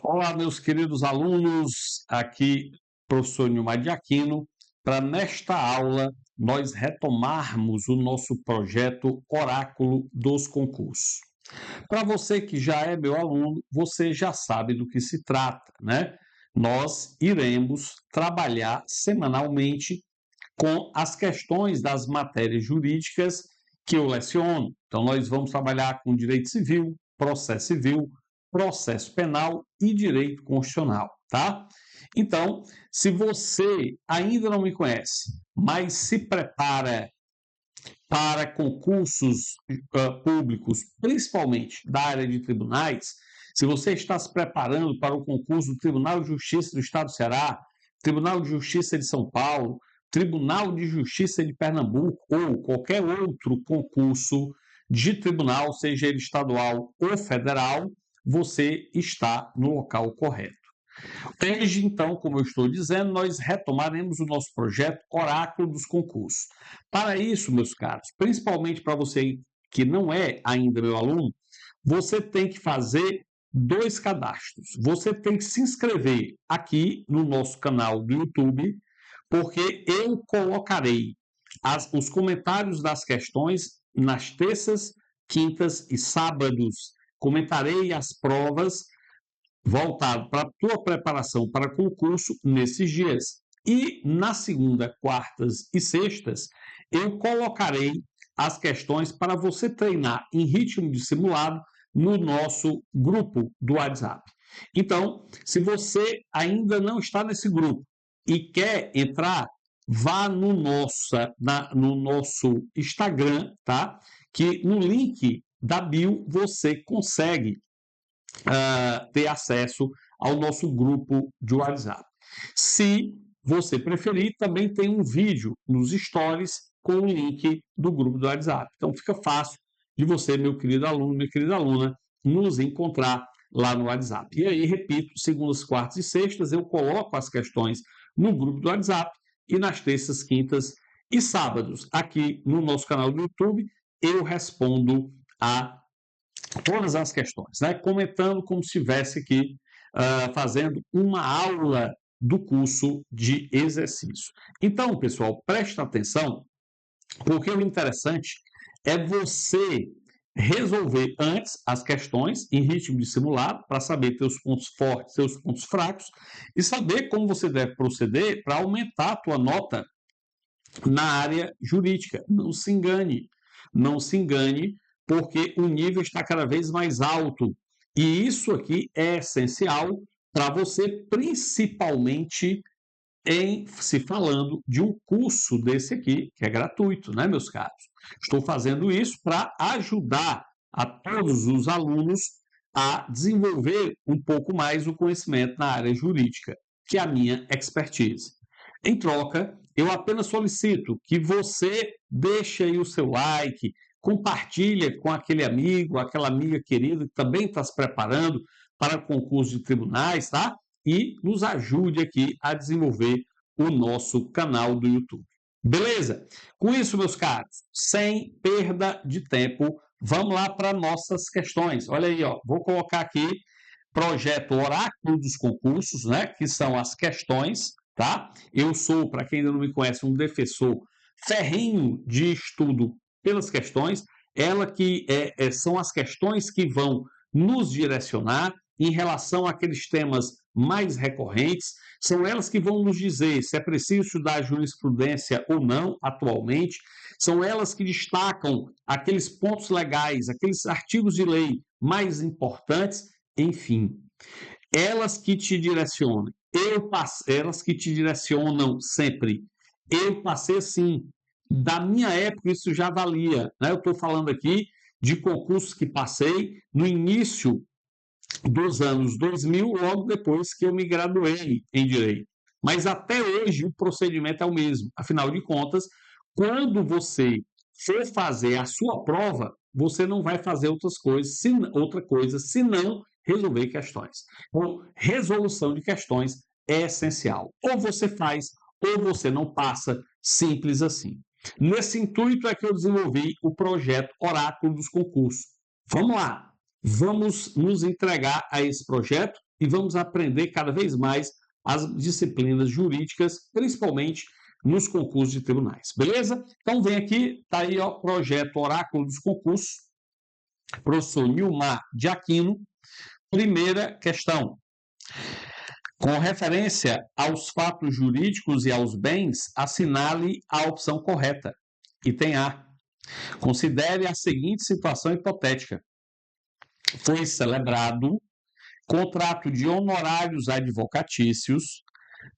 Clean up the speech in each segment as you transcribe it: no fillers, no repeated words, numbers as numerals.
Olá, meus queridos alunos, aqui professor Nilmar de Aquino, para nesta aula nós retomarmos o nosso projeto Oráculo dos Concursos. Para você que já é meu aluno, você já sabe do que se trata, né? Nós iremos trabalhar semanalmente com as questões das matérias jurídicas que eu leciono. Então, nós vamos trabalhar com direito civil, processo penal e direito constitucional, tá? Então, se você ainda não me conhece, mas se prepara para concursos públicos, principalmente da área de tribunais, se você está se preparando para o concurso do Tribunal de Justiça do Estado do Ceará, Tribunal de Justiça de São Paulo, Tribunal de Justiça de Pernambuco ou qualquer outro concurso de tribunal, seja ele estadual ou federal, você está no local correto. Desde então, como eu estou dizendo, nós retomaremos o nosso projeto Oráculo dos Concursos. Para isso, meus caros, principalmente para você que não é ainda meu aluno, você tem que fazer 2 cadastros. Você tem que se inscrever aqui no nosso canal do YouTube, porque eu colocarei os comentários das questões nas terças, quintas e sábados. Comentarei as provas voltado para a tua preparação para concurso nesses dias. E na segunda, quartas e sextas, eu colocarei as questões para você treinar em ritmo de simulado no nosso grupo do WhatsApp. Então, se você ainda não está nesse grupo e quer entrar, vá no nosso Instagram, tá? Que no link da bio você consegue ter acesso ao nosso grupo de WhatsApp. Se você preferir, também tem um vídeo nos stories com o link do grupo do WhatsApp. Então fica fácil de você, meu querido aluno, minha querida aluna, nos encontrar lá no WhatsApp. E aí, repito, segundas, quartas e sextas eu coloco as questões no grupo do WhatsApp e nas terças, quintas e sábados, aqui no nosso canal do YouTube, eu respondo a todas as questões, né? Comentando como se estivesse aqui fazendo uma aula do curso de exercício. Então, pessoal, preste atenção, porque o interessante é você resolver antes as questões em ritmo de simulado, para saber seus pontos fortes, seus pontos fracos, e saber como você deve proceder para aumentar a tua nota na área jurídica. Não se engane, não se engane, porque o nível está cada vez mais alto. E isso aqui é essencial para você, principalmente em se falando de um curso desse aqui, que é gratuito, né, meus caros? Estou fazendo isso para ajudar a todos os alunos a desenvolver um pouco mais o conhecimento na área jurídica, que é a minha expertise. Em troca, eu apenas solicito que você deixe aí o seu like, compartilhe com aquele amigo, aquela amiga querida que também está se preparando para concurso de tribunais, tá? E nos ajude aqui a desenvolver o nosso canal do YouTube. Beleza? Com isso, meus caros, sem perda de tempo, vamos lá para nossas questões. Olha aí, ó, vou colocar aqui projeto Oráculo dos Concursos, né, que são as questões, tá? Eu sou, para quem ainda não me conhece, um defensor ferrenho de estudo pelas questões, ela que são as questões que vão nos direcionar em relação àqueles temas mais recorrentes, são elas que vão nos dizer se é preciso estudar jurisprudência ou não atualmente, são elas que destacam aqueles pontos legais, aqueles artigos de lei mais importantes, enfim, elas que te direcionam. Elas que te direcionam sempre. Eu passei assim, da minha época isso já valia, né? Eu estou falando aqui de concursos que passei no início dos anos 2000, logo depois que eu me graduei em Direito. Mas até hoje o procedimento é o mesmo. Afinal de contas, quando você for fazer a sua prova, você não vai fazer outra coisa, senão resolver questões. Então, resolução de questões é essencial. Ou você faz, ou você não passa, simples assim. Nesse intuito é que eu desenvolvi o projeto Oráculo dos Concursos. Vamos lá! Vamos nos entregar a esse projeto e vamos aprender cada vez mais as disciplinas jurídicas, principalmente nos concursos de tribunais, beleza? Então vem aqui, tá aí, ó, projeto Oráculo dos Concursos, professor Nilmar de Aquino. Primeira questão. Com referência aos fatos jurídicos e aos bens, assinale a opção correta. Item A. Considere a seguinte situação hipotética. Foi celebrado contrato de honorários advocatícios,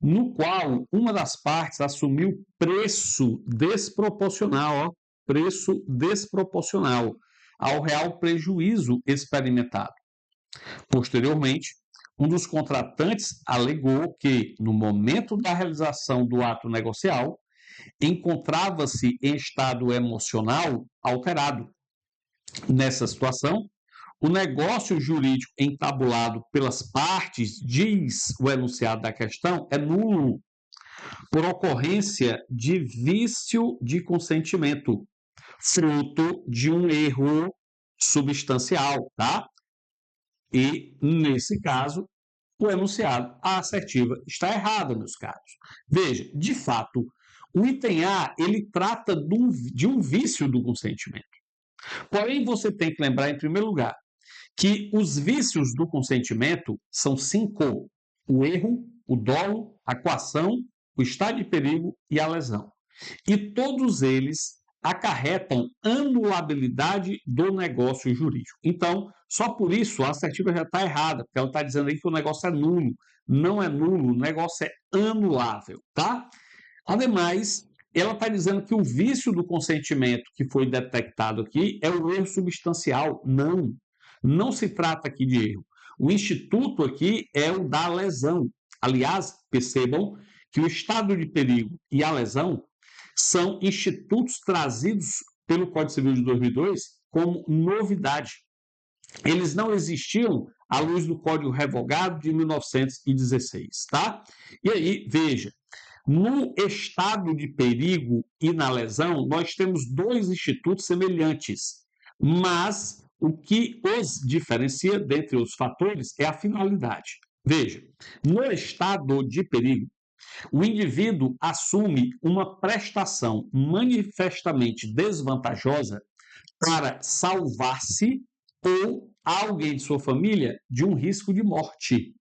no qual uma das partes assumiu preço desproporcional ao real prejuízo experimentado. Posteriormente, um dos contratantes alegou que, no momento da realização do ato negocial, encontrava-se em estado emocional alterado. Nessa situação, o negócio jurídico entabulado pelas partes, diz o enunciado da questão, é nulo, por ocorrência de vício de consentimento, fruto de um erro substancial, tá? E, nesse caso, o enunciado, a assertiva, está errada, meus caros. Veja, de fato, o item A, ele trata de um vício do consentimento. Porém, você tem que lembrar, em primeiro lugar, que os vícios do consentimento são 5: o erro, o dolo, a coação, o estado de perigo e a lesão. E todos eles acarretam anulabilidade do negócio jurídico. Então, só por isso a assertiva já está errada, porque ela está dizendo aí que o negócio é nulo. Não é nulo, o negócio é anulável, tá? Ademais, ela está dizendo que o vício do consentimento que foi detectado aqui é o erro substancial. Não se trata aqui de erro. O instituto aqui é o da lesão. Aliás, percebam que o estado de perigo e a lesão são institutos trazidos pelo Código Civil de 2002 como novidade. Eles não existiam à luz do Código Revogado de 1916, tá? E aí, veja, no estado de perigo e na lesão, nós temos dois institutos semelhantes, mas o que os diferencia, dentre os fatores, é a finalidade. Veja, no estado de perigo, o indivíduo assume uma prestação manifestamente desvantajosa para salvar-se ou alguém de sua família de um risco de morte.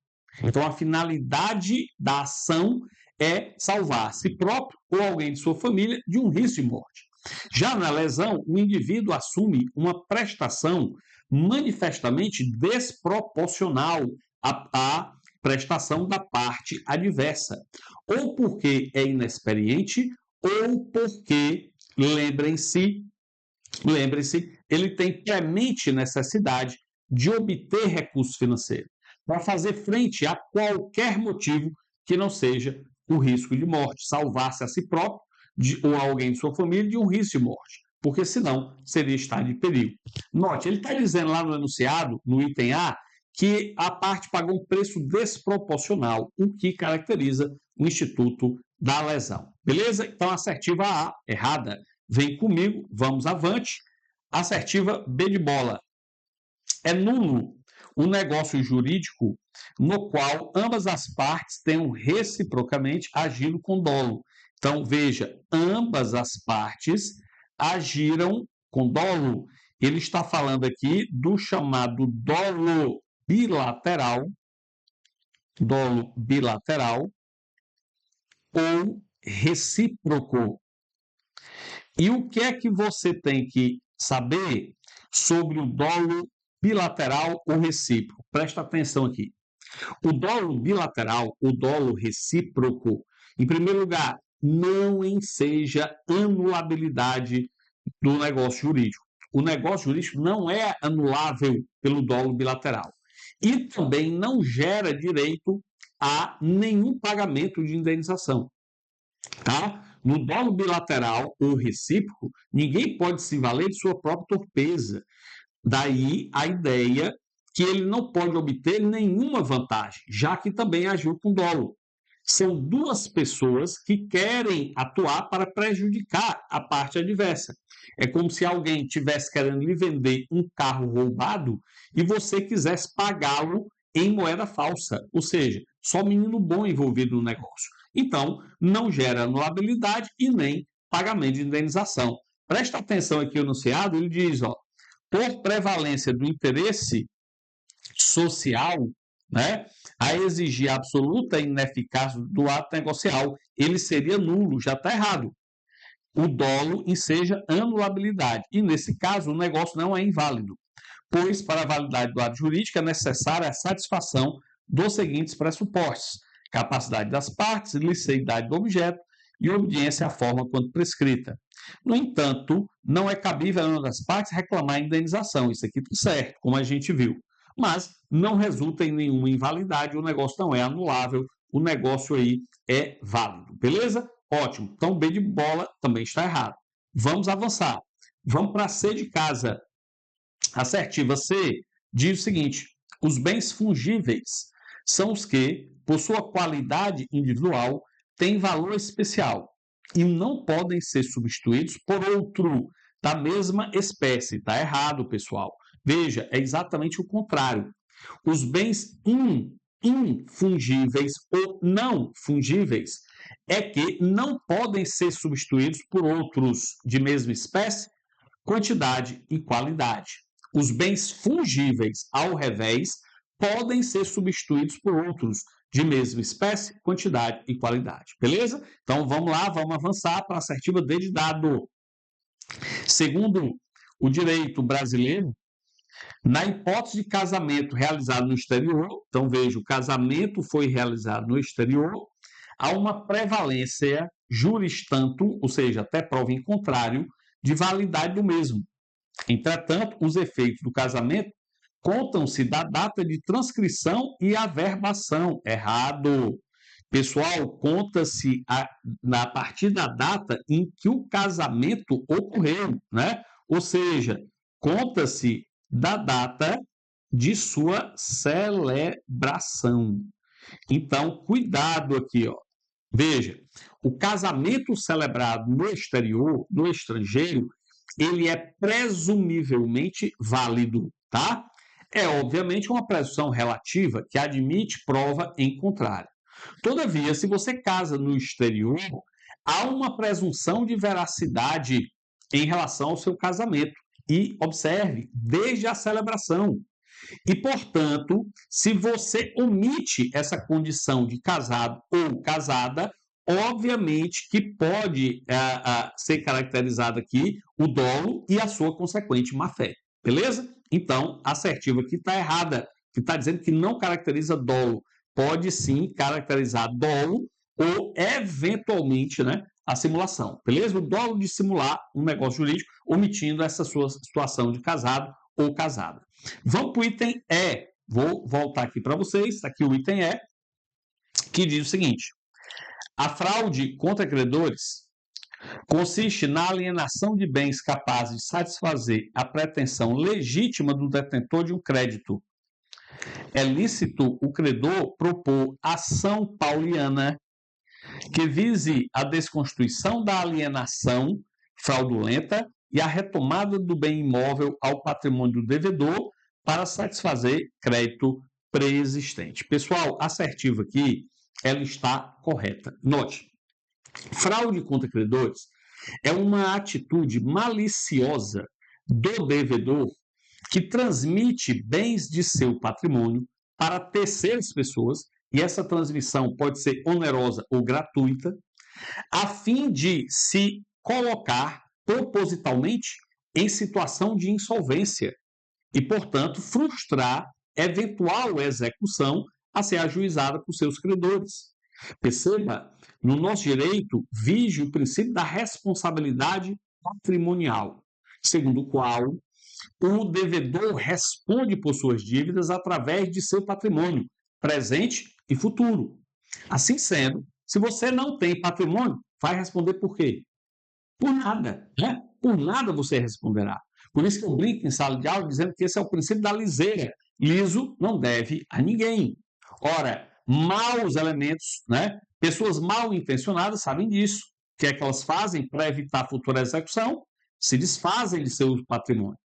Então, a finalidade da ação é salvar a si próprio ou alguém de sua família de um risco de morte. Já na lesão, o indivíduo assume uma prestação manifestamente desproporcional à prestação da parte adversa, ou porque é inexperiente, ou porque, lembrem-se, ele tem premente necessidade de obter recurso financeiro para fazer frente a qualquer motivo que não seja o risco de morte, salvar-se a si próprio ou a alguém de sua família de um risco de morte, porque senão seria estado de perigo. Note, ele está dizendo lá no enunciado, no item A, que a parte pagou um preço desproporcional, o que caracteriza o instituto da lesão. Beleza? Então, assertiva A, errada. Vem comigo, vamos avante. Assertiva B de bola. É nulo o negócio jurídico no qual ambas as partes tenham reciprocamente agido com dolo. Então, veja, ambas as partes agiram com dolo. Ele está falando aqui do chamado dolo bilateral ou recíproco. E o que é que você tem que saber sobre o dolo bilateral ou recíproco? Presta atenção aqui. O dolo bilateral, o dolo recíproco, em primeiro lugar, não enseja anulabilidade do negócio jurídico. O negócio jurídico não é anulável pelo dolo bilateral. E também não gera direito a nenhum pagamento de indenização. Tá? No dolo bilateral ou recíproco, ninguém pode se valer de sua própria torpeza. Daí a ideia que ele não pode obter nenhuma vantagem, já que também agiu com dolo. São duas pessoas que querem atuar para prejudicar a parte adversa. É como se alguém estivesse querendo lhe vender um carro roubado e você quisesse pagá-lo em moeda falsa, ou seja, só menino bom envolvido no negócio. Então, não gera anulabilidade e nem pagamento de indenização. Presta atenção aqui no enunciado, ele diz, ó, por prevalência do interesse social, né, a exigir a absoluta ineficácia do ato negocial, ele seria nulo, já está errado. O dolo enseja anulabilidade, e nesse caso o negócio não é inválido, pois para a validade do ato jurídico é necessária a satisfação dos seguintes pressupostos: capacidade das partes, liceidade do objeto e obediência à forma quando prescrita. No entanto, não é cabível a uma das partes reclamar a indenização, isso aqui está certo, como a gente viu, mas não resulta em nenhuma invalidade, o negócio não é anulável, o negócio aí é válido, beleza? Ótimo, então B de bola também está errado. Vamos avançar, vamos para C de casa. Assertiva C diz o seguinte: os bens fungíveis são os que, por sua qualidade individual, têm valor especial e não podem ser substituídos por outro da mesma espécie. Está errado, pessoal. Veja, é exatamente o contrário. Os bens infungíveis ou não fungíveis é que não podem ser substituídos por outros de mesma espécie, quantidade e qualidade. Os bens fungíveis, ao revés, podem ser substituídos por outros de mesma espécie, quantidade e qualidade. Beleza? Então vamos lá, vamos avançar para a assertiva D de dado. Segundo o direito brasileiro, na hipótese de casamento realizado no exterior, então veja, o casamento foi realizado no exterior, há uma prevalência juris tanto, ou seja, até prova em contrário, de validade do mesmo. Entretanto, os efeitos do casamento contam-se da data de transcrição e averbação. Errado. Pessoal, conta-se a partir da data em que o casamento ocorreu, né? Ou seja, conta-se da data de sua celebração. Então, cuidado aqui, ó. Veja, o casamento celebrado no exterior, no estrangeiro, ele é presumivelmente válido, tá? É, obviamente, uma presunção relativa que admite prova em contrário. Todavia, se você casa no exterior, há uma presunção de veracidade em relação ao seu casamento. E, observe, desde a celebração. E, portanto, se você omite essa condição de casado ou casada, obviamente que pode ser caracterizado aqui o dolo e a sua consequente má-fé. Beleza? Então, a assertiva aqui está errada, que está dizendo que não caracteriza dolo. Pode sim caracterizar dolo ou, eventualmente, né, a simulação. Beleza? O dolo de simular um negócio jurídico, omitindo essa sua situação de casado ou casada. Vamos para o item E. Vou voltar aqui para vocês. Aqui o item E, que diz o seguinte: a fraude contra credores consiste na alienação de bens capazes de satisfazer a pretensão legítima do detentor de um crédito. É lícito o credor propor ação pauliana que vise a desconstituição da alienação fraudulenta e a retomada do bem imóvel ao patrimônio do devedor para satisfazer crédito preexistente. Pessoal, a assertiva aqui, ela está correta. Note, fraude contra credores é uma atitude maliciosa do devedor que transmite bens de seu patrimônio para terceiras pessoas, e essa transmissão pode ser onerosa ou gratuita, a fim de se colocar propositalmente em situação de insolvência e, portanto, frustrar eventual execução a ser ajuizada por seus credores. Perceba, no nosso direito vige o princípio da responsabilidade patrimonial, segundo o qual o devedor responde por suas dívidas através de seu patrimônio, presente e futuro. Assim sendo, se você não tem patrimônio, vai responder por quê? Por nada, né? Por nada você responderá. Por isso que eu brinco em sala de aula dizendo que esse é o princípio da liseira. Liso não deve a ninguém. Ora, maus elementos, né? Pessoas mal intencionadas sabem disso. O que é que elas fazem para evitar futura execução? Se desfazem de seu patrimônio.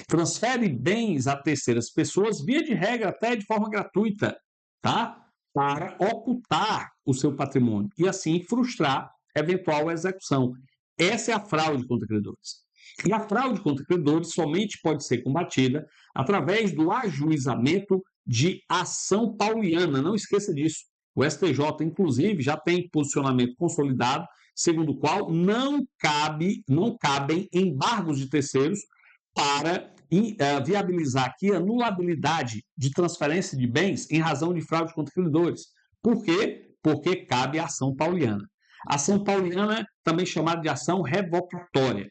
transfere bens a terceiras pessoas, via de regra, até de forma gratuita, tá? Para ocultar o seu patrimônio e, assim, frustrar eventual execução. Essa é a fraude contra credores. E a fraude contra credores somente pode ser combatida através do ajuizamento de ação pauliana. Não esqueça disso. O STJ, inclusive, já tem posicionamento consolidado, segundo o qual não cabem embargos de terceiros para viabilizar aqui a nulabilidade de transferência de bens em razão de fraude contra credores. Por quê? Porque cabe a ação pauliana. A ação pauliana, também chamada de ação revocatória.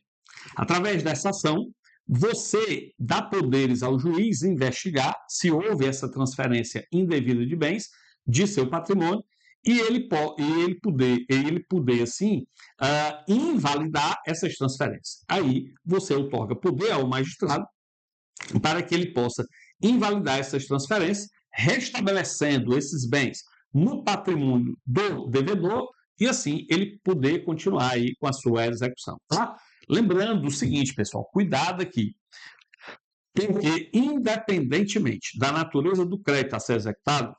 Através dessa ação, você dá poderes ao juiz investigar se houve essa transferência indevida de bens de seu patrimônio e ele poder assim, invalidar essas transferências. Aí você outorga poder ao magistrado para que ele possa invalidar essas transferências, restabelecendo esses bens no patrimônio do devedor e assim ele poder continuar aí com a sua execução, tá? Lembrando o seguinte, pessoal, cuidado aqui, porque independentemente da natureza do crédito a ser executado,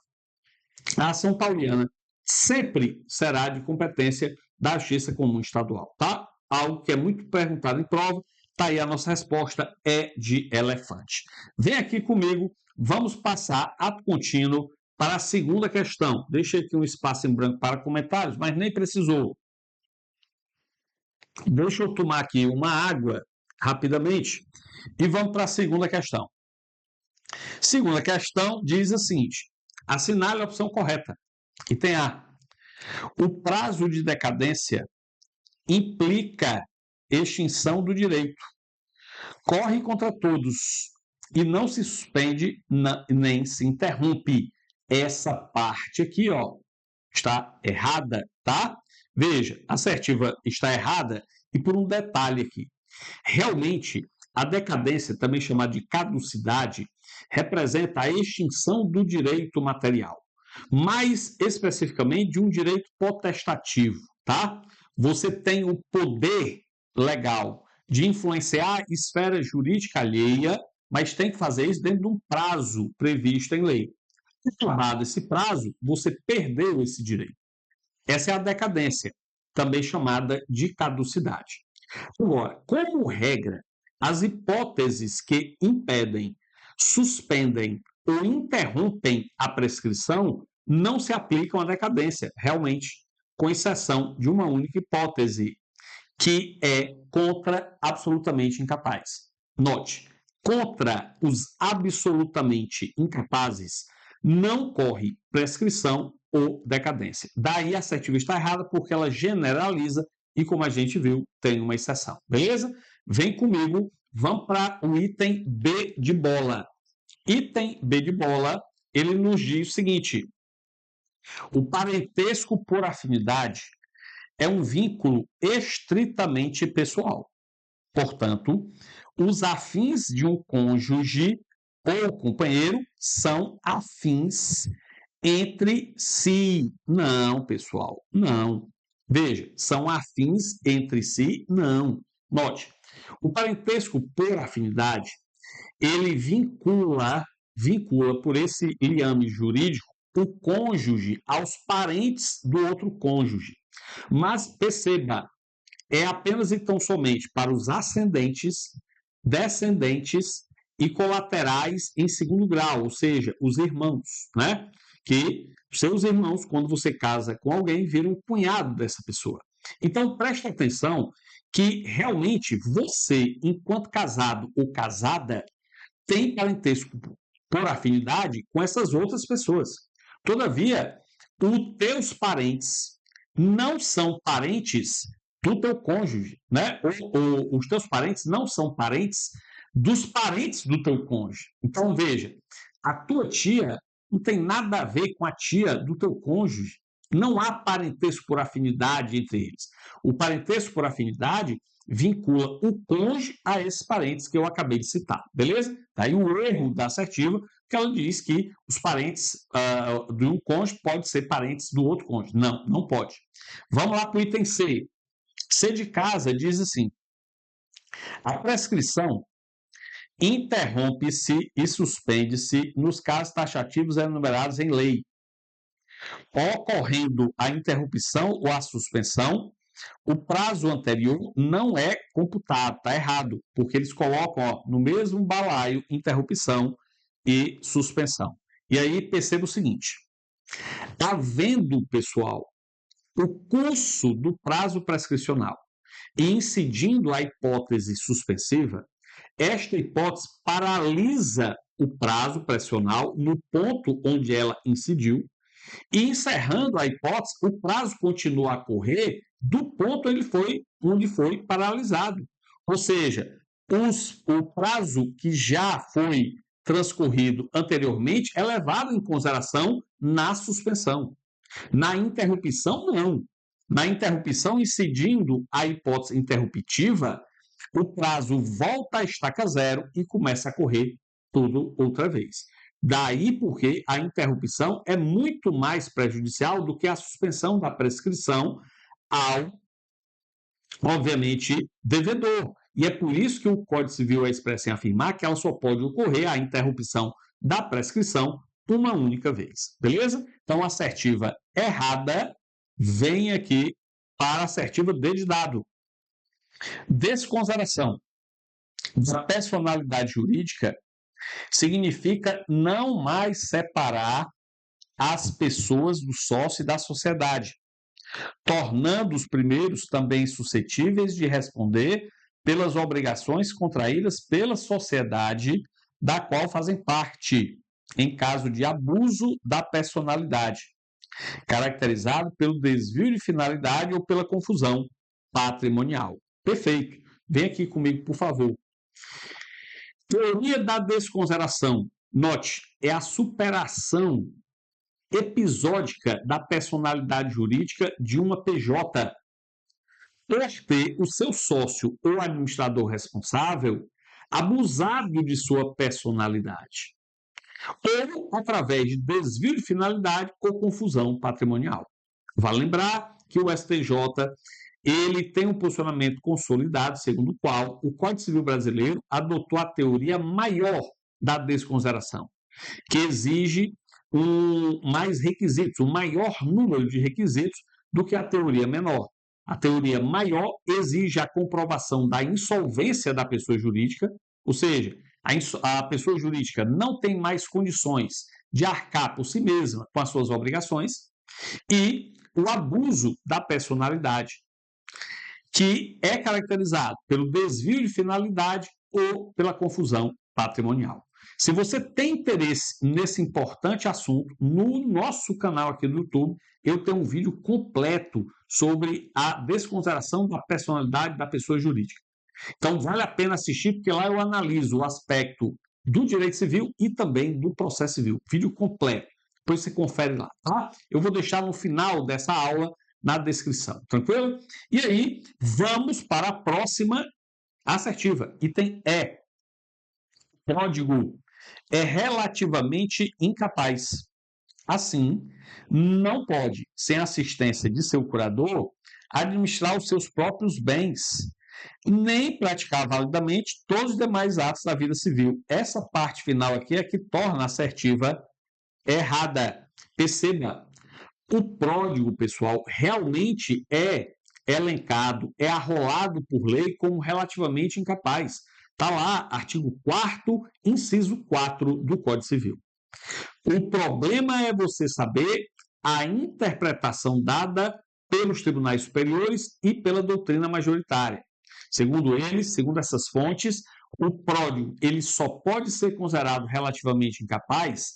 a ação pauliana sempre será de competência da Justiça Comum Estadual, tá? Algo que é muito perguntado em prova, tá aí a nossa resposta, é de elefante. Vem aqui comigo, vamos passar ato contínuo para a segunda questão. Deixei aqui um espaço em branco para comentários, mas nem precisou. Deixa eu tomar aqui uma água rapidamente e vamos para a segunda questão. Segunda questão diz o seguinte: assinale a opção correta. E tem A. O prazo de decadência implica extinção do direito. Corre contra todos e não se suspende nem se interrompe. Essa parte aqui, ó, está errada, tá? Veja, a assertiva está errada e por um detalhe aqui. Realmente, a decadência, também chamada de caducidade, representa a extinção do direito material, mais especificamente de um direito potestativo, tá? Você tem o poder legal de influenciar a esfera jurídica alheia, mas tem que fazer isso dentro de um prazo previsto em lei. Acabado esse prazo, você perdeu esse direito. Essa é a decadência, também chamada de caducidade. Agora, como regra, as hipóteses que impedem, suspendem ou interrompem a prescrição não se aplicam à decadência, realmente, com exceção de uma única hipótese, que é contra absolutamente incapaz. Note, contra os absolutamente incapazes não corre prescrição ou decadência. Daí a assertiva está errada porque ela generaliza e, como a gente viu, tem uma exceção. Beleza? Vem comigo, vamos para o item B de bola. Item B de bola, ele nos diz o seguinte: o parentesco por afinidade é um vínculo estritamente pessoal. Portanto, os afins de um cônjuge ou companheiro são afins entre si. Não, pessoal, não. Veja, são afins entre si? Não. Note, o parentesco por afinidade, ele vincula por esse liame jurídico o cônjuge aos parentes do outro cônjuge. Mas perceba, é apenas e tão somente para os ascendentes, descendentes e colaterais em segundo grau, ou seja, os irmãos, né? Que seus irmãos, quando você casa com alguém, viram um cunhado dessa pessoa. Então, preste atenção que realmente você, enquanto casado ou casada, tem parentesco por afinidade com essas outras pessoas. Todavia, os teus parentes não são parentes do teu cônjuge, né? Os teus parentes não são parentes dos parentes do teu cônjuge. Então, veja, a tua tia não tem nada a ver com a tia do teu cônjuge. Não há parentesco por afinidade entre eles. O parentesco por afinidade vincula o cônjuge a esses parentes que eu acabei de citar, beleza? Daí o erro da assertiva, que ela diz que os parentes de um cônjuge podem ser parentes do outro cônjuge. Não, não pode. Vamos lá para o item C. C de casa diz assim: a prescrição interrompe-se e suspende-se nos casos taxativos enumerados em lei. Ocorrendo a interrupção ou a suspensão, o prazo anterior não é computado, está errado, porque eles colocam no mesmo balaio interrupção e suspensão. E aí perceba o seguinte: havendo, pessoal, o curso do prazo prescricional e incidindo a hipótese suspensiva, esta hipótese paralisa o prazo prescricional no ponto onde ela incidiu e, encerrando a hipótese, o prazo continua a correr do ponto onde foi paralisado. Ou seja, o prazo que já foi transcorrido anteriormente é levado em consideração na suspensão. Na interrupção, não. Na interrupção, incidindo a hipótese interruptiva, o prazo volta à estaca zero e começa a correr tudo outra vez. Daí porque a interrupção é muito mais prejudicial do que a suspensão da prescrição ao, obviamente, devedor. E é por isso que o Código Civil é expresso em afirmar que ela só pode ocorrer, a interrupção da prescrição, uma única vez. Beleza? Então, a assertiva errada vem aqui para a assertiva D de dado. Desconsideração da personalidade jurídica significa não mais separar as pessoas do sócio e da sociedade, tornando os primeiros também suscetíveis de responder pelas obrigações contraídas pela sociedade da qual fazem parte, em caso de abuso da personalidade, caracterizado pelo desvio de finalidade ou pela confusão patrimonial. Perfeito. Vem aqui comigo, por favor. Teoria da desconsideração. Note, é a superação episódica da personalidade jurídica de uma PJ por ter o seu sócio ou administrador responsável abusado de sua personalidade, ou através de desvio de finalidade ou confusão patrimonial. Vale lembrar que o STJ ele tem um posicionamento consolidado, segundo o qual o Código Civil brasileiro adotou a teoria maior da desconsideração, que exige mais requisitos, um maior número de requisitos do que a teoria menor. A teoria maior exige a comprovação da insolvência da pessoa jurídica, ou seja, a pessoa jurídica não tem mais condições de arcar por si mesma com as suas obrigações, e o abuso da personalidade, que é caracterizado pelo desvio de finalidade ou pela confusão patrimonial. Se você tem interesse nesse importante assunto, no nosso canal aqui do YouTube, eu tenho um vídeo completo sobre a desconsideração da personalidade da pessoa jurídica. Então, vale a pena assistir, porque lá eu analiso o aspecto do direito civil e também do processo civil. Vídeo completo. Depois você confere lá, tá? Eu vou deixar no final dessa aula na descrição, tranquilo? E aí, vamos para a próxima assertiva. Item E. Pródigo é relativamente incapaz. Assim, não pode, sem assistência de seu curador, administrar os seus próprios bens, nem praticar validamente todos os demais atos da vida civil. Essa parte final aqui é que torna a assertiva errada. Perceba, o pródigo, pessoal, realmente é elencado, é arrolado por lei como relativamente incapaz. Está lá, artigo 4º, inciso 4 do Código Civil. O problema é você saber a interpretação dada pelos tribunais superiores e pela doutrina majoritária. Segundo eles, segundo essas fontes, o pródigo ele só pode ser considerado relativamente incapaz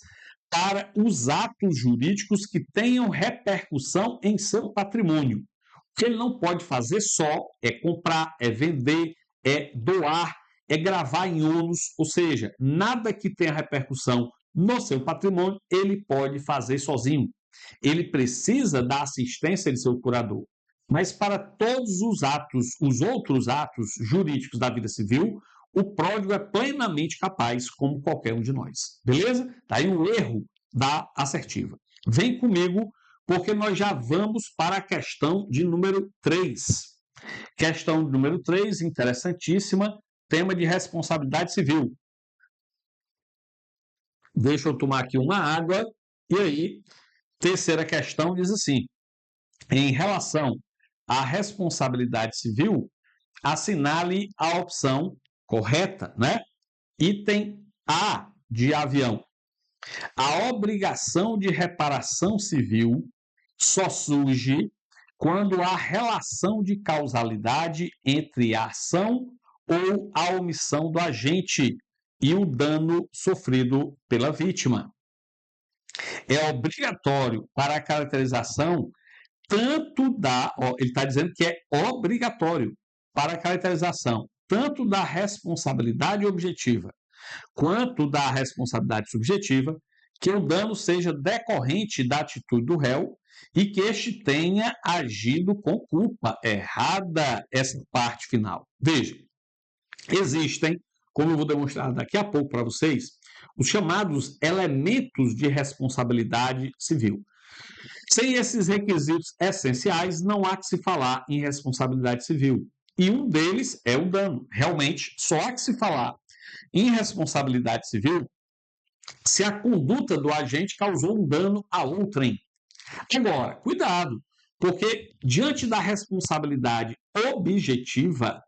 para os atos jurídicos que tenham repercussão em seu patrimônio. O que ele não pode fazer só é comprar, é vender, é doar, é gravar em ônus, ou seja, nada que tenha repercussão no seu patrimônio, ele pode fazer sozinho. Ele precisa da assistência de seu curador. Mas para todos os atos, os outros atos jurídicos da vida civil, o pródigo é plenamente capaz, como qualquer um de nós. Beleza? Daí o erro da assertiva. Vem comigo, porque nós já vamos para a questão de número 3. Questão número 3, interessantíssima, tema de responsabilidade civil. Deixa eu tomar aqui uma água. E aí, terceira questão diz assim: em relação à responsabilidade civil, assinale a opção correta, né? Item A de avião. A obrigação de reparação civil só surge quando há relação de causalidade entre a ação ou a omissão do agente e o dano sofrido pela vítima. É obrigatório para a caracterização tanto da, ele está dizendo que é obrigatório para a caracterização tanto da responsabilidade objetiva quanto da responsabilidade subjetiva, que o dano seja decorrente da atitude do réu e que este tenha agido com culpa. Errada essa parte final. Veja, existem, como eu vou demonstrar daqui a pouco para vocês, os chamados elementos de responsabilidade civil. Sem esses requisitos essenciais, não há que se falar em responsabilidade civil. E um deles é o dano. Realmente, só há que se falar em responsabilidade civil se a conduta do agente causou um dano a outrem. Agora, cuidado, porque diante da responsabilidade objetiva,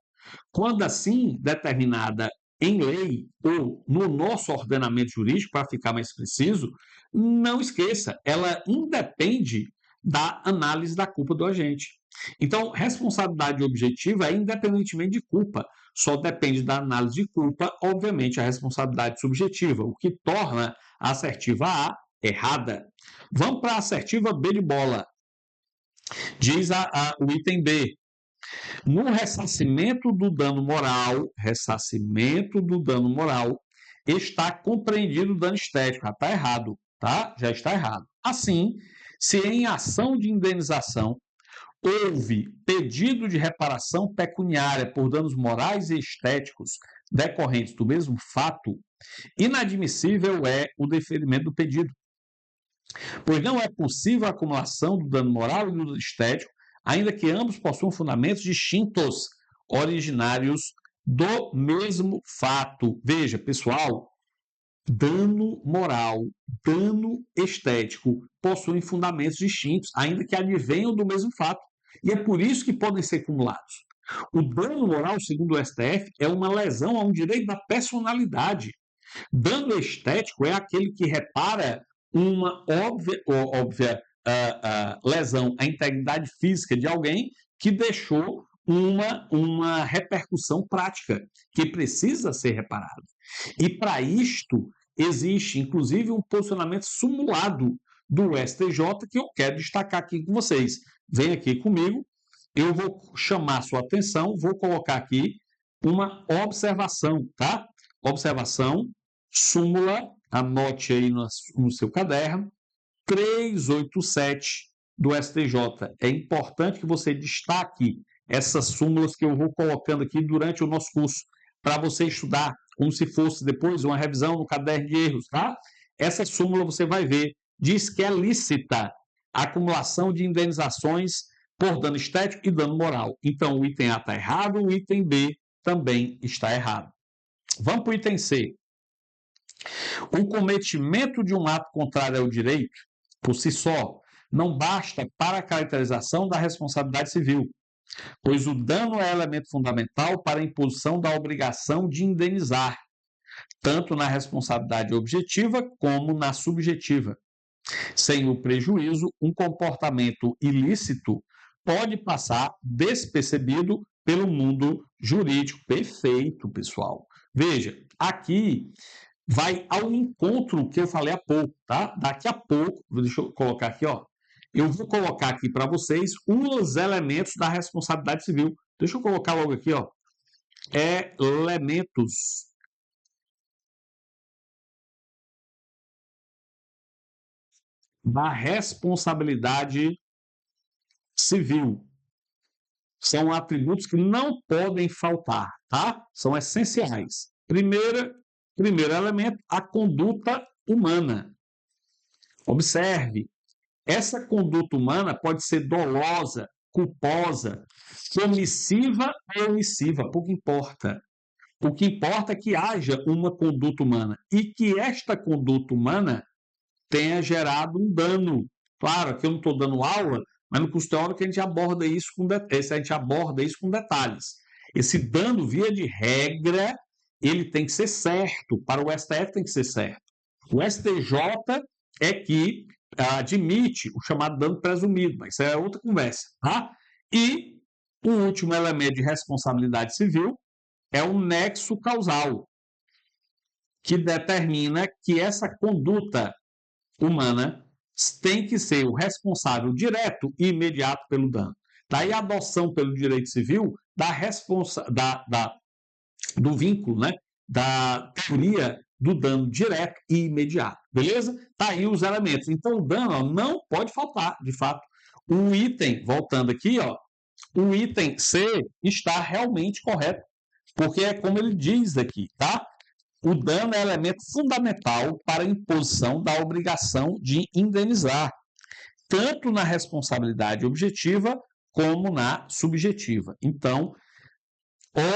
quando assim determinada em lei ou no nosso ordenamento jurídico, para ficar mais preciso, não esqueça, ela independe da análise da culpa do agente. Então, responsabilidade objetiva é independentemente de culpa, só depende da análise de culpa, obviamente, a responsabilidade subjetiva, o que torna a assertiva A errada. Vamos para a assertiva B de bola. Diz o item B. No ressarcimento do dano moral, está compreendido o dano estético. Já está errado, tá? Já está errado. Assim, se em ação de indenização houve pedido de reparação pecuniária por danos morais e estéticos decorrentes do mesmo fato, inadmissível é o deferimento do pedido, pois não é possível a acumulação do dano moral e do dano estético, ainda que ambos possuam fundamentos distintos, originários do mesmo fato. Veja, pessoal, dano moral, dano estético possuem fundamentos distintos, ainda que advenham do mesmo fato. E é por isso que podem ser acumulados. O dano moral, segundo o STF, é uma lesão a um direito da personalidade. Dano estético é aquele que repara uma óbvia lesão à integridade física de alguém que deixou uma repercussão prática que precisa ser reparada. E para isto existe, inclusive, um posicionamento simulado do STJ que eu quero destacar aqui com vocês. Vem aqui comigo, eu vou chamar sua atenção, vou colocar aqui uma observação, tá? Observação, súmula, anote aí no seu caderno, 387 do STJ. É importante que você destaque essas súmulas que eu vou colocando aqui durante o nosso curso, para você estudar como se fosse depois uma revisão no caderno de erros, tá? Essa súmula você vai ver, diz que é lícita a acumulação de indenizações por dano estético e dano moral. Então, o item A está errado, o item B também está errado. Vamos para o item C. O cometimento de um ato contrário ao direito, por si só, não basta para a caracterização da responsabilidade civil, pois o dano é elemento fundamental para a imposição da obrigação de indenizar, tanto na responsabilidade objetiva como na subjetiva. Sem o prejuízo, um comportamento ilícito pode passar despercebido pelo mundo jurídico. Perfeito, pessoal. Veja, aqui vai ao encontro que eu falei há pouco, tá? Daqui a pouco, deixa eu colocar aqui, ó. Eu vou colocar aqui para vocês os elementos da responsabilidade civil. Deixa eu colocar logo aqui, ó. Elementos da responsabilidade civil. São atributos que não podem faltar, tá? São essenciais. Primeiro elemento, a conduta humana. Observe, essa conduta humana pode ser dolosa, culposa, omissiva ou omissiva, pouco importa. O que importa é que haja uma conduta humana e que esta conduta humana tenha gerado um dano. Claro, aqui eu não estou dando aula, mas no curso teórico a gente aborda isso com detalhes. Esse dano, via de regra, ele tem que ser certo. Para o STF tem que ser certo. O STJ é que admite o chamado dano presumido, mas isso é outra conversa. Tá? E o último elemento de responsabilidade civil é o nexo causal, que determina que essa conduta humana tem que ser o responsável direto e imediato pelo dano. Daí a adoção pelo direito civil do vínculo, né? Da teoria do dano direto e imediato. Beleza? Tá aí os elementos. Então, o dano não pode faltar, de fato. O item, voltando aqui, o item C está realmente correto, porque é como ele diz aqui, tá? O dano é elemento fundamental para a imposição da obrigação de indenizar, tanto na responsabilidade objetiva como na subjetiva. Então,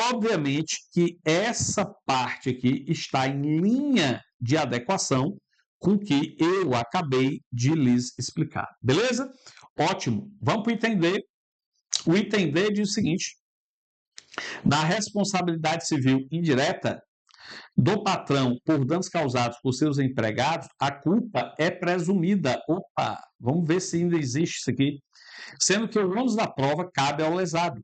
obviamente que essa parte aqui está em linha de adequação com o que eu acabei de lhes explicar. Beleza? Ótimo. Vamos para o item D. O item D diz o seguinte: na responsabilidade civil indireta do patrão por danos causados por seus empregados, a culpa é presumida. Opa, vamos ver se ainda existe isso aqui. Sendo que o ônus da prova cabe ao lesado,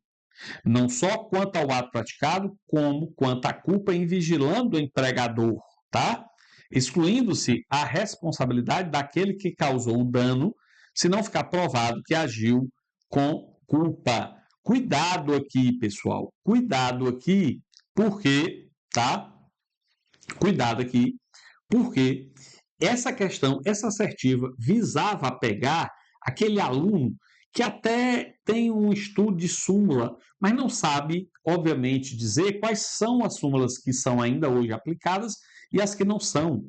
não só quanto ao ato praticado, como quanto à culpa em vigilando o empregador, tá? Excluindo-se a responsabilidade daquele que causou o dano, se não ficar provado que agiu com culpa. Cuidado aqui, pessoal. Cuidado aqui, porque, tá? Cuidado aqui, porque essa questão, essa assertiva, visava pegar aquele aluno que até tem um estudo de súmula, mas não sabe, obviamente, dizer quais são as súmulas que são ainda hoje aplicadas e as que não são.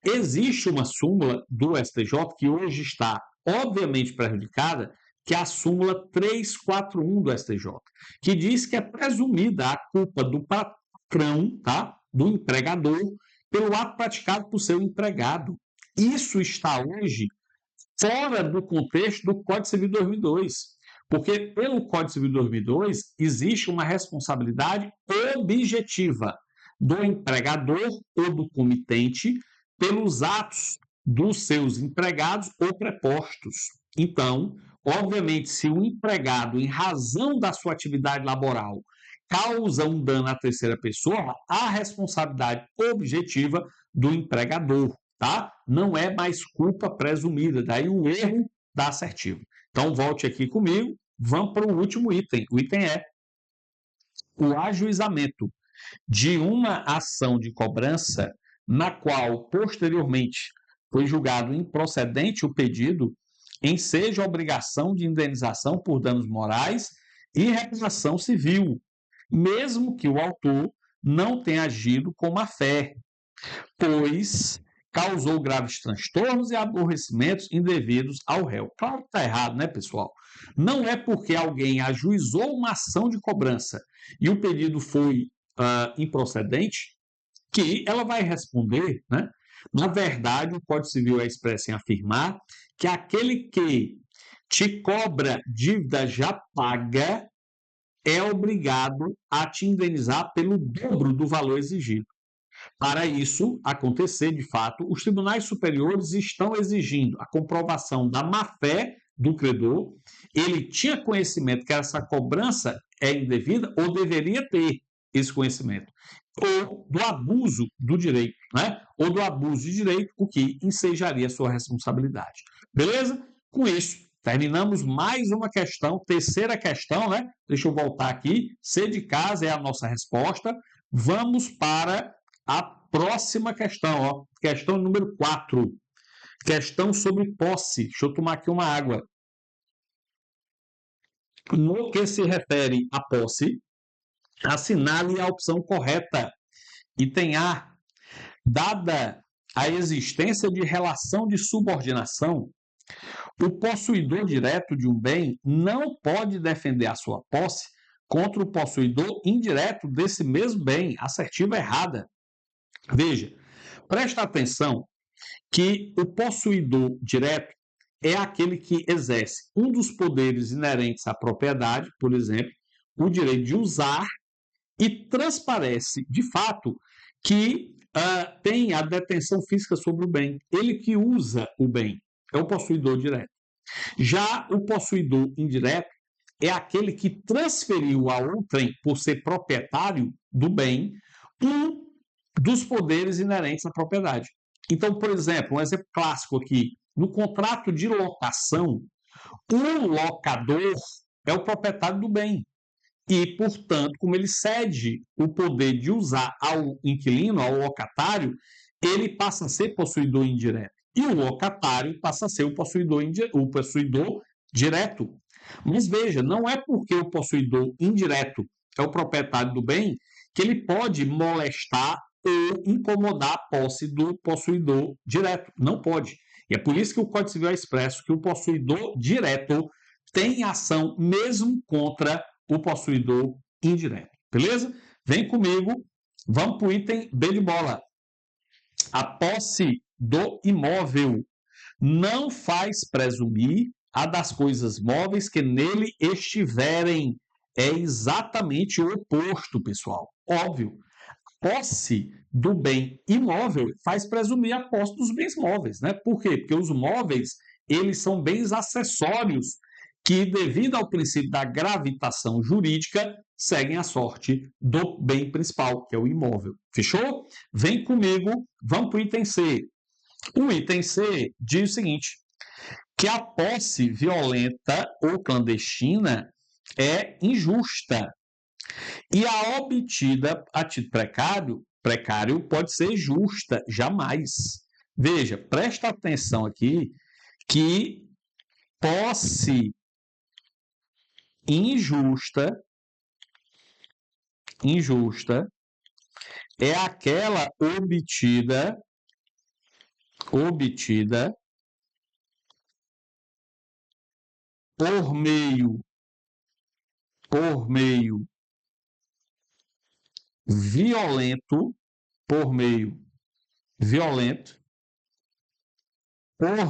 Existe uma súmula do STJ que hoje está, obviamente, prejudicada, que é a súmula 341 do STJ, que diz que é presumida a culpa do patrão, tá? Do empregador, pelo ato praticado por seu empregado. Isso está hoje fora do contexto do Código Civil de 2002, porque pelo Código Civil de 2002 existe uma responsabilidade objetiva do empregador ou do comitente pelos atos dos seus empregados ou prepostos. Então, obviamente, se o empregado, em razão da sua atividade laboral, causa um dano à terceira pessoa, há responsabilidade objetiva do empregador, tá? Não é mais culpa presumida, daí o erro da assertiva. Então, volte aqui comigo, vamos para o último item. O item é o ajuizamento de uma ação de cobrança na qual, posteriormente, foi julgado improcedente o pedido, enseja a obrigação de indenização por danos morais e reparação civil, mesmo que o autor não tenha agido com má fé, pois causou graves transtornos e aborrecimentos indevidos ao réu. Claro que está errado, né, pessoal? Não é porque alguém ajuizou uma ação de cobrança e o pedido foi improcedente que ela vai responder, né? Na verdade, o Código Civil é expresso em afirmar que aquele que te cobra dívida já paga é obrigado a te indenizar pelo dobro do valor exigido. Para isso acontecer, de fato, os tribunais superiores estão exigindo a comprovação da má-fé do credor. Ele tinha conhecimento que essa cobrança é indevida ou deveria ter esse conhecimento, ou do abuso do direito, né? Ou do abuso de direito, o que ensejaria a sua responsabilidade. Beleza? Com isso, terminamos mais uma questão, terceira questão, né? Deixa eu voltar aqui. C de casa é a nossa resposta. Vamos para a próxima questão, ó. Questão número 4. Questão sobre posse. Deixa eu tomar aqui uma água. No que se refere à posse, assinale a opção correta. Item A. Dada a existência de relação de subordinação, o possuidor direto de um bem não pode defender a sua posse contra o possuidor indireto desse mesmo bem. Assertiva errada. Veja, presta atenção que o possuidor direto é aquele que exerce um dos poderes inerentes à propriedade, por exemplo, o direito de usar, e transparece, de fato, que tem a detenção física sobre o bem. Ele que usa o bem é o possuidor direto. Já o possuidor indireto é aquele que transferiu a outrem, por ser proprietário do bem, um dos poderes inerentes à propriedade. Então, por exemplo, um exemplo clássico aqui, no contrato de locação, o locador é o proprietário do bem. E, portanto, como ele cede o poder de usar ao inquilino, ao locatário, ele passa a ser possuidor indireto. E o locatário passa a ser o possuidor direto. Mas veja, não é porque o possuidor indireto é o proprietário do bem que ele pode molestar ou incomodar a posse do possuidor direto. Não pode. E é por isso que o Código Civil é expresso que o possuidor direto tem ação mesmo contra o possuidor indireto. Beleza? Vem comigo, vamos para o item B de bola. A posse do imóvel não faz presumir a das coisas móveis que nele estiverem. É exatamente o oposto, pessoal. Óbvio. Posse do bem imóvel faz presumir a posse dos bens móveis, né? Por quê? Porque os móveis, eles são bens acessórios que, devido ao princípio da gravitação jurídica, seguem a sorte do bem principal, que é o imóvel. Fechou? Vem comigo, vamos para o item C. O item C diz o seguinte, que a posse violenta ou clandestina é injusta. E a obtida a título precário pode ser justa, jamais. Veja, presta atenção aqui que posse injusta é aquela obtida por meio violento, por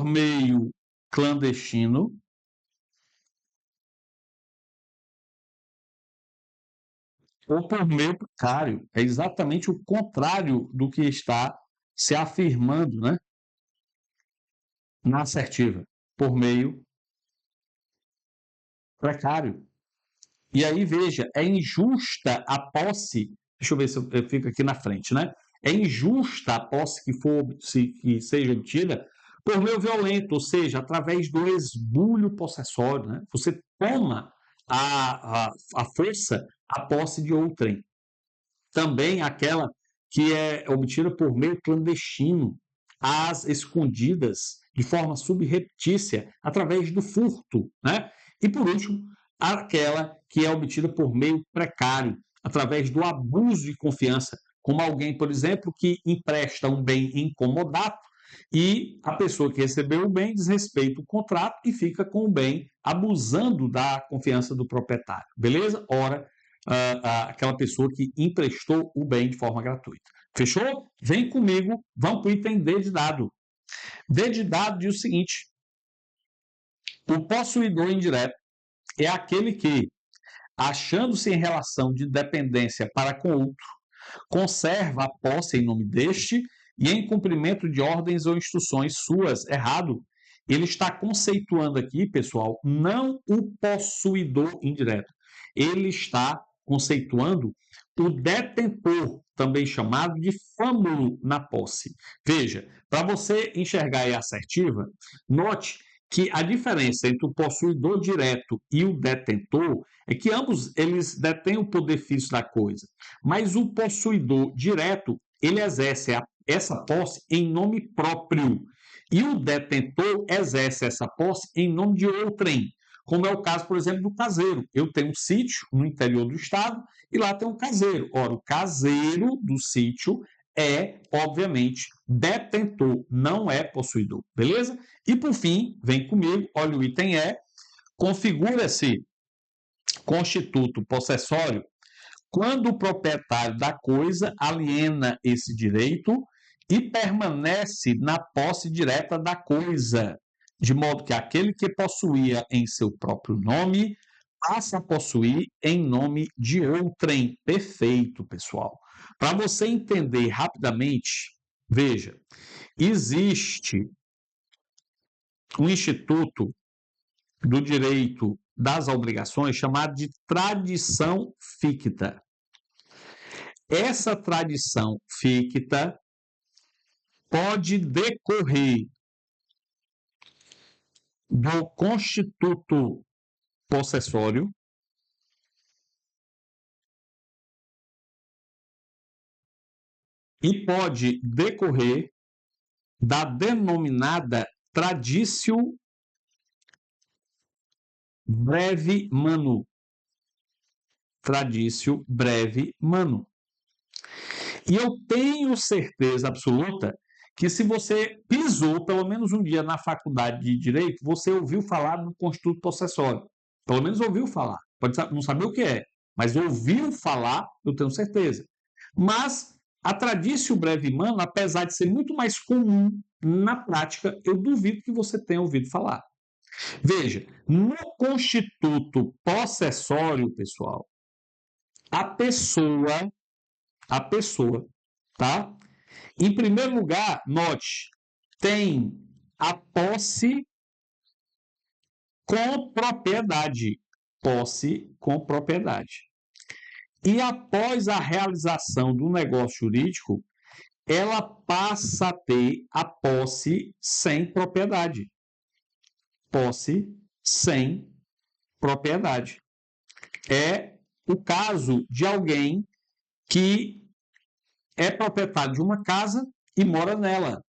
meio clandestino, ou por meio precário. É exatamente o contrário do que está se afirmando, né, na assertiva, por meio precário. E aí, veja, é injusta a posse, deixa eu ver se eu fico aqui na frente, né? É injusta a posse que seja obtida por meio violento, ou seja, através do esbulho possessório, né? Você toma a força a posse de outrem. Também aquela que é obtida por meio clandestino, às escondidas, de forma subreptícia, através do furto, né? E, por último, aquela que é obtida por meio precário, através do abuso de confiança, como alguém, por exemplo, que empresta um bem em comodato e a pessoa que recebeu o bem desrespeita o contrato e fica com o bem abusando da confiança do proprietário. Beleza? Ora, aquela pessoa que emprestou o bem de forma gratuita. Fechou? Vem comigo, vamos para o item D de dado. D de dado diz o seguinte, o possuidor indireto é aquele que, achando-se em relação de dependência para com outro, conserva a posse em nome deste e em cumprimento de ordens ou instruções suas. Errado. Ele está conceituando aqui, pessoal, não o possuidor indireto. Ele está conceituando o detentor, também chamado de fâmulo na posse. Veja, para você enxergar a assertiva, note que a diferença entre o possuidor direto e o detentor é que ambos eles detêm o poder físico da coisa, mas o possuidor direto, ele exerce essa posse em nome próprio, e o detentor exerce essa posse em nome de outrem, como é o caso, por exemplo, do caseiro. Eu tenho um sítio no interior do estado e lá tem um caseiro. Ora, o caseiro do sítio é, obviamente, detentor, não é possuidor, beleza? E, por fim, vem comigo, olha o item E, configura-se constituto possessório quando o proprietário da coisa aliena esse direito e permanece na posse direta da coisa, de modo que aquele que possuía em seu próprio nome passa a possuir em nome de outrem. Perfeito, pessoal. Para você entender rapidamente, veja, existe um instituto do direito das obrigações chamado de tradição ficta. Essa tradição ficta pode decorrer do constituto possessório e pode decorrer da denominada traditio brevi manu. Traditio brevi manu. E eu tenho certeza absoluta que se você pisou pelo menos um dia na faculdade de Direito, você ouviu falar do Constituto Possessório. Pelo menos ouviu falar. Pode não saber o que é, mas ouviu falar, eu tenho certeza. Mas a traditio brevi manu, apesar de ser muito mais comum na prática, eu duvido que você tenha ouvido falar. Veja, no Constituto Possessório, pessoal, a pessoa, tá? Em primeiro lugar, note, tem a posse com propriedade. Posse com propriedade. E após a realização do negócio jurídico, ela passa a ter a posse sem propriedade. Posse sem propriedade. É o caso de alguém que é proprietário de uma casa e mora nela.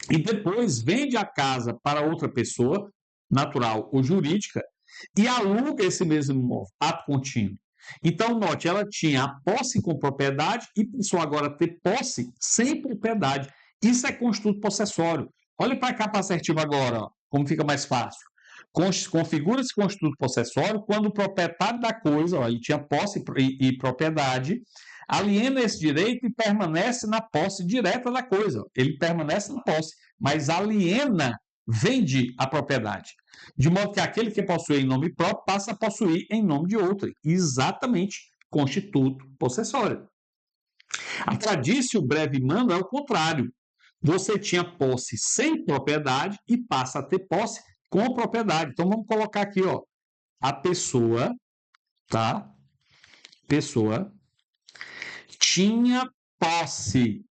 E depois vende a casa para outra pessoa, natural ou jurídica, e aluga esse mesmo imóvel, ato contínuo. Então, note, ela tinha a posse com propriedade e passou agora a ter posse sem propriedade. Isso é constituto possessório. Olha para cá para a assertiva agora, ó, como fica mais fácil. Configura-se constituto possessório quando o proprietário da coisa, ó, ele tinha posse e propriedade, aliena esse direito e permanece na posse direta da coisa. Ele permanece na posse, mas aliena, vende a propriedade. De modo que aquele que possui em nome próprio passa a possuir em nome de outro. Exatamente, constituto possessório. A traditio brevi manu é o contrário. Você tinha posse sem propriedade e passa a ter posse com propriedade. Então vamos colocar aqui, ó, a pessoa, tá? Pessoa tinha posse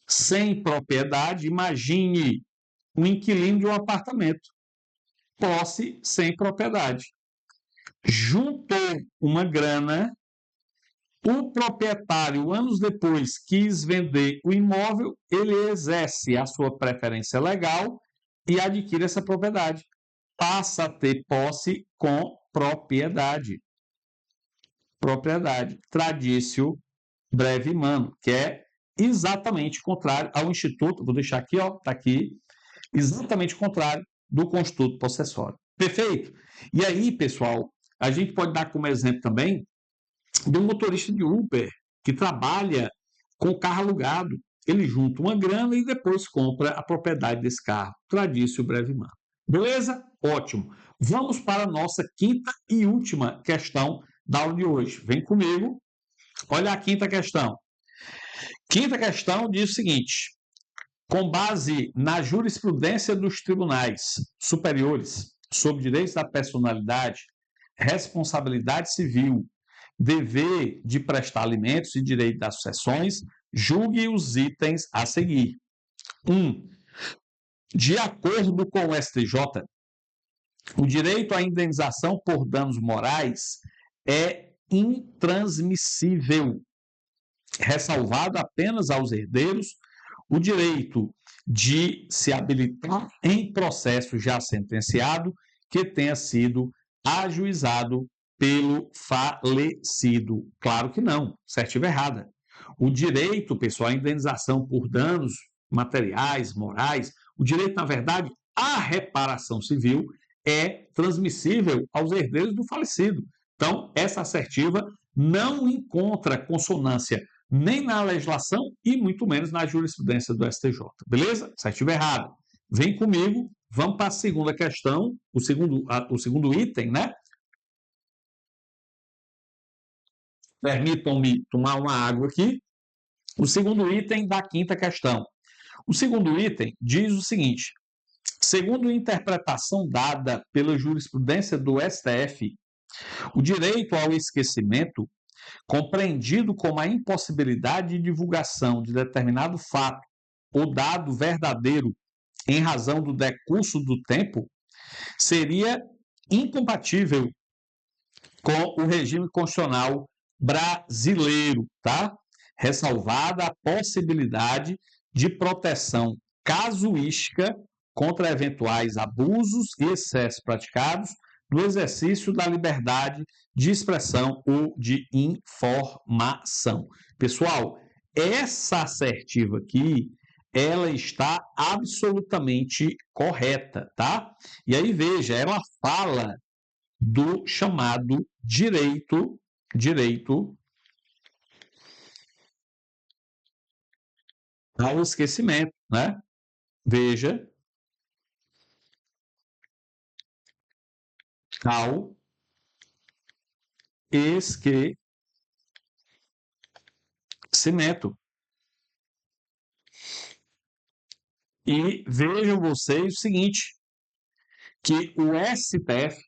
sem propriedade. Imagine um inquilino de um apartamento. Posse sem propriedade. Juntou uma grana, o proprietário, anos depois, quis vender o imóvel, ele exerce a sua preferência legal e adquire essa propriedade. Passa a ter posse com propriedade. Propriedade. Traditio brevi manu, que é exatamente contrário ao instituto, vou deixar aqui, ó, tá aqui, exatamente contrário do constituto possessório. Perfeito? E aí, pessoal, a gente pode dar como exemplo também de um motorista de Uber que trabalha com carro alugado. Ele junta uma grana e depois compra a propriedade desse carro. Traditio brevi manu. Beleza? Ótimo. Vamos para a nossa quinta e última questão da aula de hoje. Vem comigo. Olha a quinta questão. Quinta questão diz o seguinte: com base na jurisprudência dos tribunais superiores sobre direitos da personalidade, responsabilidade civil, dever de prestar alimentos e direito das sucessões, julgue os itens a seguir. 1. De acordo com o STJ, o direito à indenização por danos morais é intransmissível, ressalvado apenas aos herdeiros o direito de se habilitar em processo já sentenciado que tenha sido ajuizado pelo falecido. Claro que não, assertiva errada. O direito, pessoal, à indenização por danos materiais, morais, o direito, na verdade, à reparação civil é transmissível aos herdeiros do falecido. Então, essa assertiva não encontra consonância nem na legislação e muito menos na jurisprudência do STJ. Beleza? Assertiva errada. Vem comigo, vamos para a segunda questão, o segundo item, né? Permitam-me tomar uma água aqui. O segundo item da quinta questão. O segundo item diz o seguinte: segundo a interpretação dada pela jurisprudência do STF, o direito ao esquecimento, compreendido como a impossibilidade de divulgação de determinado fato ou dado verdadeiro em razão do decurso do tempo, seria incompatível com o regime constitucional brasileiro, tá? Ressalvada a possibilidade de proteção casuística contra eventuais abusos e excessos praticados no exercício da liberdade de expressão ou de informação. Pessoal, essa assertiva aqui, ela está absolutamente correta, tá? E aí, veja, ela fala do chamado direito ao esquecimento, né? Veja, ao esquecimento. E vejam vocês o seguinte, que o STF,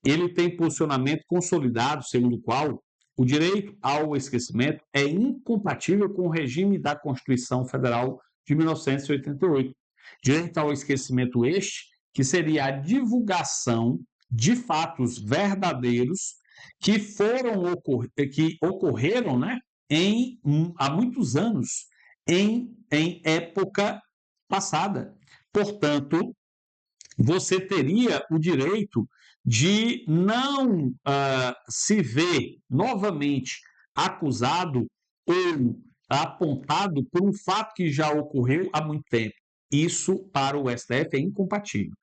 ele tem posicionamento consolidado, segundo o qual o direito ao esquecimento é incompatível com o regime da Constituição Federal de 1988. Direito ao esquecimento este, que seria a divulgação de fatos verdadeiros que ocorreram, né, há muitos anos, em época passada. Portanto, você teria o direito de não se ver novamente acusado ou apontado por um fato que já ocorreu há muito tempo. Isso, para o STF, é incompatível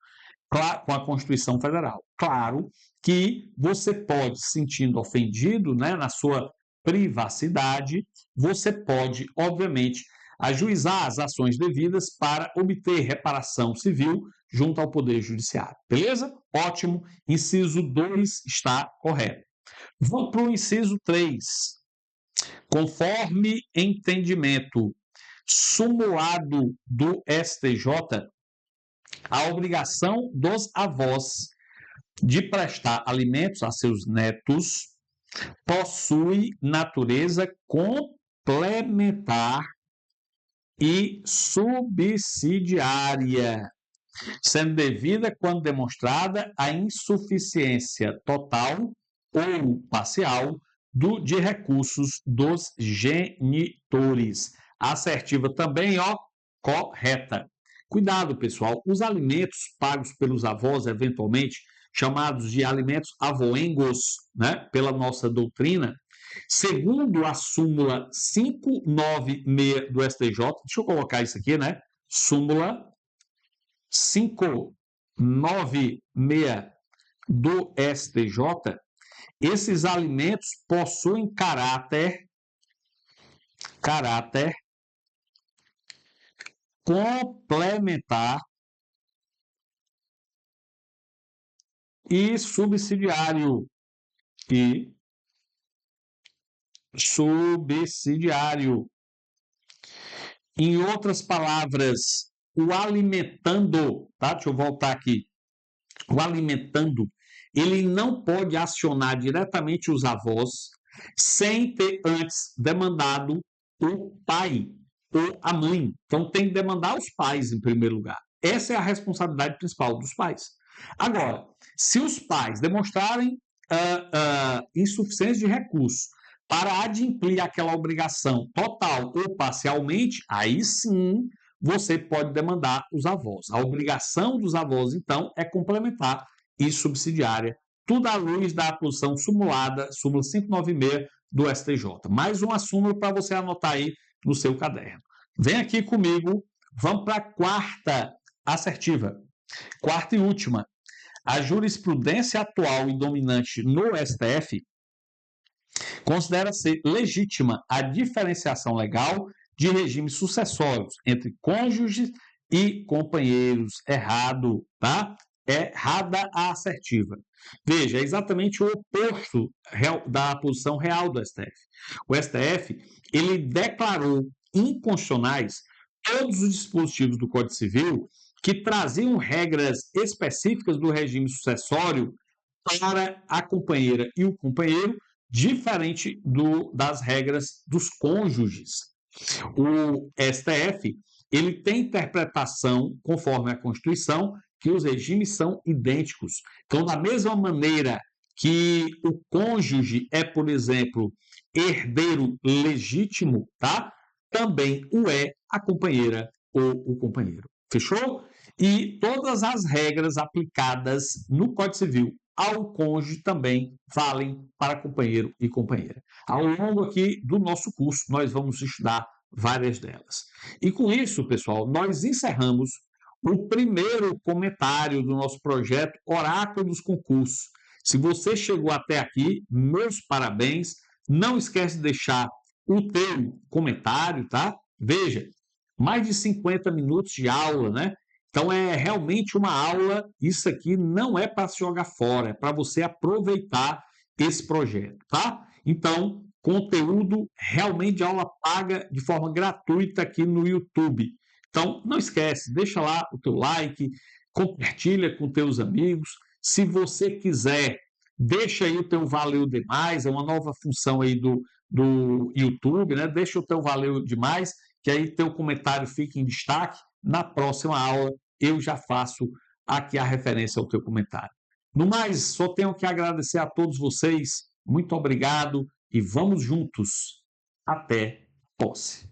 com a Constituição Federal. Claro que você pode, se sentindo ofendido, né, na sua privacidade, você pode, obviamente, ajuizar as ações devidas para obter reparação civil junto ao Poder Judiciário. Beleza? Ótimo. Inciso 2 está correto. Vou para o inciso 3. Conforme entendimento sumulado do STJ, a obrigação dos avós de prestar alimentos a seus netos possui natureza complementar e subsidiária, sendo devida quando demonstrada a insuficiência total ou parcial de recursos dos genitores. Assertiva também, ó, correta. Cuidado, pessoal, os alimentos pagos pelos avós, eventualmente, chamados de alimentos avoengos, né, pela nossa doutrina, segundo a súmula 596 do STJ, deixa eu colocar isso aqui, né? Súmula 596 do STJ, esses alimentos possuem caráter complementar e subsidiário. Em outras palavras, o alimentando, tá? Deixa eu voltar aqui. O alimentando, ele não pode acionar diretamente os avós sem ter antes demandado o pai ou a mãe. Então, tem que demandar os pais em primeiro lugar. Essa é a responsabilidade principal dos pais. Agora, se os pais demonstrarem insuficiência de recursos para adimplir aquela obrigação total ou parcialmente, aí sim você pode demandar os avós. A obrigação dos avós, então, é complementar e subsidiária, tudo à luz da posição sumulada, súmula 596 do STJ. Mais uma súmula para você anotar aí no seu caderno. Vem aqui comigo, vamos para a quarta assertiva. Quarta e última. a jurisprudência atual e dominante no STF considera ser legítima a diferenciação legal de regimes sucessórios entre cônjuges e companheiros. Errado, tá? Errada a assertiva. Veja, é exatamente o oposto da posição real do STF. O STF, ele declarou inconstitucionais todos os dispositivos do Código Civil que traziam regras específicas do regime sucessório para a companheira e o companheiro, diferente das regras dos cônjuges. O STF, ele tem interpretação, conforme a Constituição, que os regimes são idênticos. Então, da mesma maneira que o cônjuge é, por exemplo, herdeiro legítimo, tá? Também o é a companheira ou o companheiro. Fechou? E todas as regras aplicadas no Código Civil ao cônjuge também valem para companheiro e companheira. Ao longo aqui do nosso curso, nós vamos estudar várias delas. E com isso, pessoal, nós encerramos o primeiro comentário do nosso projeto Oráculo dos Concursos. Se você chegou até aqui, meus parabéns. Não esquece de deixar o teu comentário, tá? Veja, mais de 50 minutos de aula, né? Então é realmente uma aula, isso aqui não é para se jogar fora, é para você aproveitar esse projeto, tá? Então, conteúdo realmente de aula paga de forma gratuita aqui no YouTube. Então, não esquece, deixa lá o teu like, compartilha com teus amigos. Se você quiser, deixa aí o teu valeu demais, é uma nova função aí do YouTube, né? Deixa o teu valeu demais, que aí teu comentário fica em destaque. Na próxima aula, eu já faço aqui a referência ao teu comentário. No mais, só tenho que agradecer a todos vocês. Muito obrigado e vamos juntos. Até a posse.